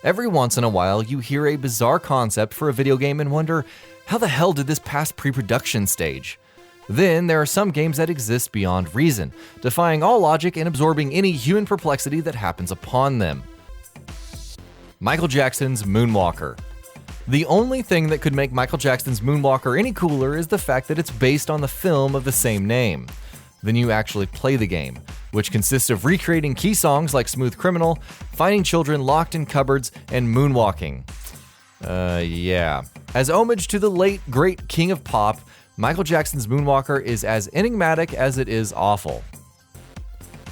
Every once in a while, you hear a bizarre concept for a video game and wonder, how the hell did this pass pre-production stage? Then there are some games that exist beyond reason, defying all logic and absorbing any human perplexity that happens upon them. Michael Jackson's Moonwalker. The only thing that could make Michael Jackson's Moonwalker any cooler is the fact that it's based on the film of the same name. Then you actually play the game, which consists of recreating key songs like Smooth Criminal, finding children locked in cupboards, and moonwalking. Yeah. As homage to the late, great king of pop, Michael Jackson's Moonwalker is as enigmatic as it is awful.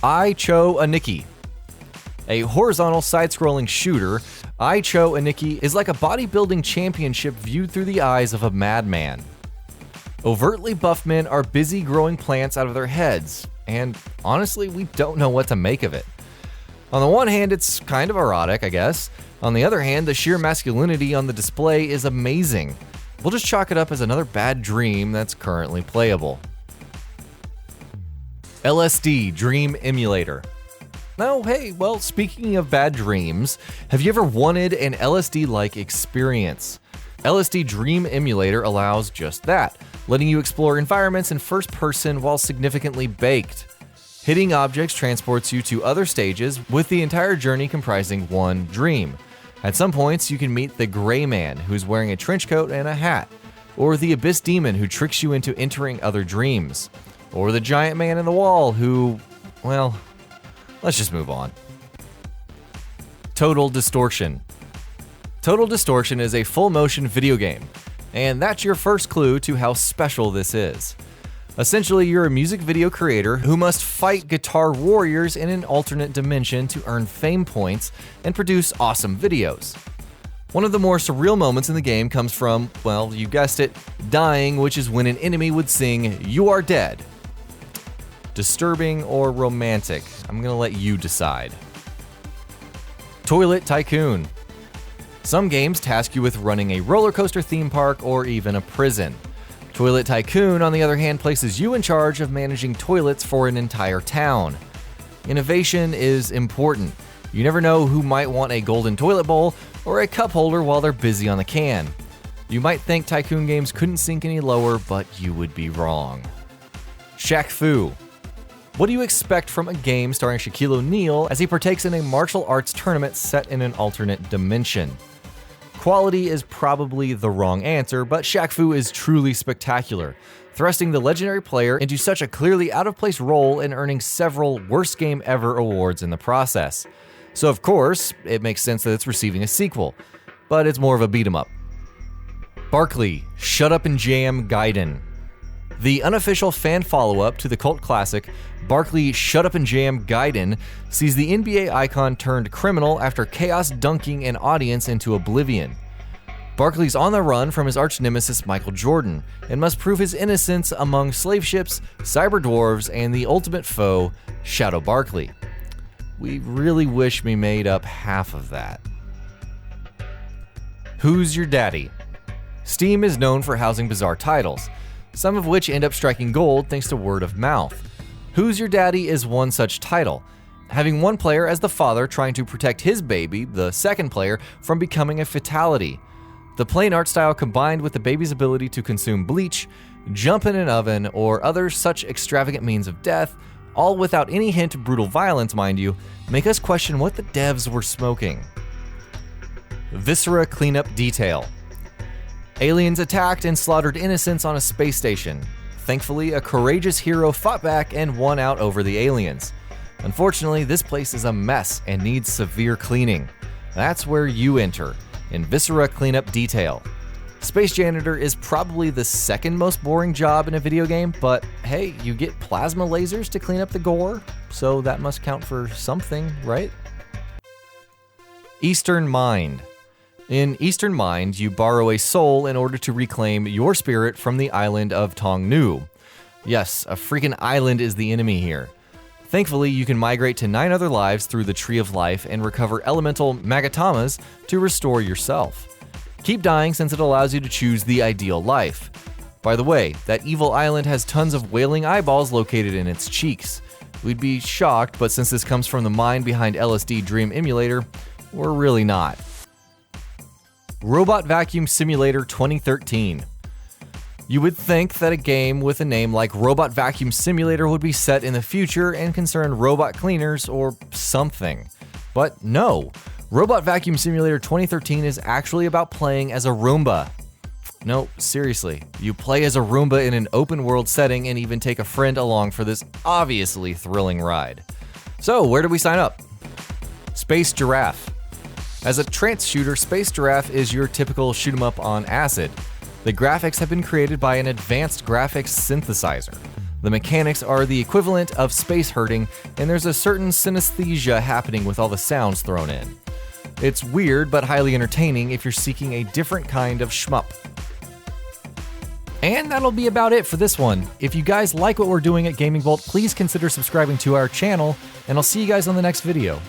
I Cho Aniki. A horizontal side-scrolling shooter, I Cho Aniki is like a bodybuilding championship viewed through the eyes of a madman. Overtly buff men are busy growing plants out of their heads, and honestly, we don't know what to make of it. On the one hand, it's kind of erotic, I guess. On the other hand, the sheer masculinity on the display is amazing. We'll just chalk it up as another bad dream that's currently playable. LSD Dream Emulator. Oh, hey, well, speaking of bad dreams, have you ever wanted an LSD-like experience? LSD Dream Emulator allows just that, letting you explore environments in first person while significantly baked. Hitting objects transports you to other stages, with the entire journey comprising one dream. At some points, you can meet the Gray Man, who's wearing a trench coat and a hat, or the Abyss Demon, who tricks you into entering other dreams, or the Giant Man in the Wall, who, well, let's just move on. Total Distortion. Total Distortion is a full-motion video game, and that's your first clue to how special this is. Essentially, you're a music video creator who must fight guitar warriors in an alternate dimension to earn fame points and produce awesome videos. One of the more surreal moments in the game comes from, well, you guessed it, dying, which is when an enemy would sing, "You are dead." Disturbing or romantic? I'm gonna let you decide. Toilet Tycoon. Some games task you with running a roller coaster theme park or even a prison. Toilet Tycoon, on the other hand, places you in charge of managing toilets for an entire town. Innovation is important. You never know who might want a golden toilet bowl or a cup holder while they're busy on the can. You might think Tycoon games couldn't sink any lower, but you would be wrong. Shaq-Fu. What do you expect from a game starring Shaquille O'Neal as he partakes in a martial arts tournament set in an alternate dimension? Quality is probably the wrong answer, but Shaq-Fu is truly spectacular, thrusting the legendary player into such a clearly out-of-place role and earning several Worst Game Ever awards in the process. So of course, it makes sense that it's receiving a sequel, but it's more of a beat-em-up. Barkley, Shut Up and Jam Gaiden. The unofficial fan follow-up to the cult classic, Barkley Shut Up and Jam Gaiden, sees the NBA icon turned criminal after chaos dunking an audience into oblivion. Barkley's on the run from his arch-nemesis Michael Jordan, and must prove his innocence among slave ships, cyber dwarves, and the ultimate foe, Shadow Barkley. We really wish we made up half of that. Who's Your Daddy? Steam is known for housing bizarre titles, some of which end up striking gold thanks to word of mouth. Who's Your Daddy is one such title, having one player as the father trying to protect his baby, the second player, from becoming a fatality. The plain art style combined with the baby's ability to consume bleach, jump in an oven, or other such extravagant means of death, all without any hint of brutal violence, mind you, make us question what the devs were smoking. Viscera Cleanup Detail. Aliens attacked and slaughtered innocents on a space station. Thankfully, a courageous hero fought back and won out over the aliens. Unfortunately, this place is a mess and needs severe cleaning. That's where you enter, in Viscera Cleanup Detail. Space Janitor is probably the second most boring job in a video game, but hey, you get plasma lasers to clean up the gore, so that must count for something, right? Eastern Mind. In Eastern Mind, you borrow a soul in order to reclaim your spirit from the island of Tong Nu. Yes, a freaking island is the enemy here. Thankfully, you can migrate to 9 other lives through the Tree of Life and recover elemental magatamas to restore yourself. Keep dying since it allows you to choose the ideal life. By the way, that evil island has tons of wailing eyeballs located in its cheeks. We'd be shocked, but since this comes from the mind behind LSD Dream Emulator, we're really not. Robot Vacuum Simulator 2013. You would think that a game with a name like Robot Vacuum Simulator would be set in the future and concern robot cleaners or something. But no, Robot Vacuum Simulator 2013 is actually about playing as a Roomba. No, seriously, you play as a Roomba in an open world setting and even take a friend along for this obviously thrilling ride. So, where do we sign up? Space Giraffe. As a trance shooter, Space Giraffe is your typical shoot 'em up on acid. The graphics have been created by an advanced graphics synthesizer. The mechanics are the equivalent of space herding, and there's a certain synesthesia happening with all the sounds thrown in. It's weird but highly entertaining if you're seeking a different kind of shmup. And that'll be about it for this one. If you guys like what we're doing at GamingBolt, please consider subscribing to our channel, and I'll see you guys on the next video.